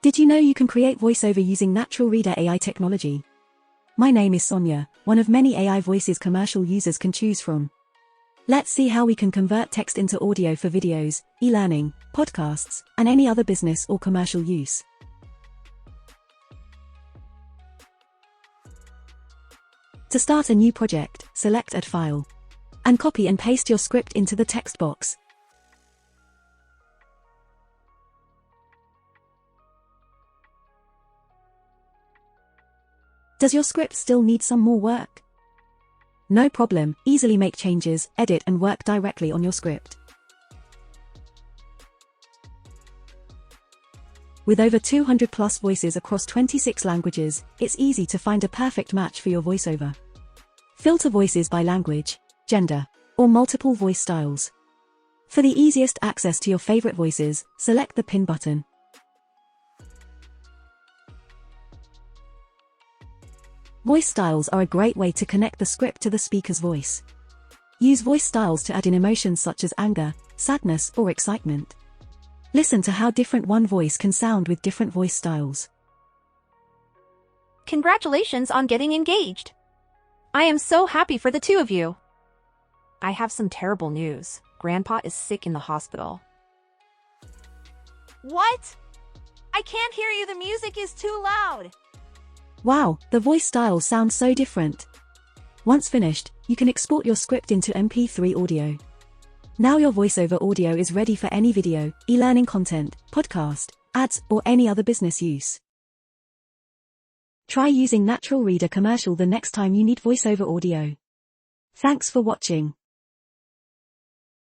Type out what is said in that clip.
Did you know you can create voiceover using Natural Reader AI technology? My name is Sonia, one of many AI voices commercial users can choose from. Let's see how we can convert text into audio for videos, e-learning, podcasts, and any other business or commercial use. To start a new project, select Add File, and copy and paste your script into the text box. Does your script still need some more work? No problem, easily make changes, edit and work directly on your script. With over 200 plus voices across 26 languages, it's easy to find a perfect match for your voiceover. Filter voices by language, gender, or multiple voice styles. For the easiest access to your favorite voices, select the pin button. Voice styles are a great way to connect the script to the speaker's voice. Use voice styles to add in emotions such as anger, sadness, or excitement. Listen to how different one voice can sound with different voice styles. Congratulations on getting engaged. I am so happy for the two of you. I have some terrible news. Grandpa is sick in the hospital. What? I can't hear you. The music is too loud. Wow, the voice styles sound so different. Once finished, you can export your script into MP3 audio. Now your voiceover audio is ready for any video, e-learning content, podcast, ads, or any other business use. Try using Natural Reader Commercial the next time you need voiceover audio. Thanks for watching.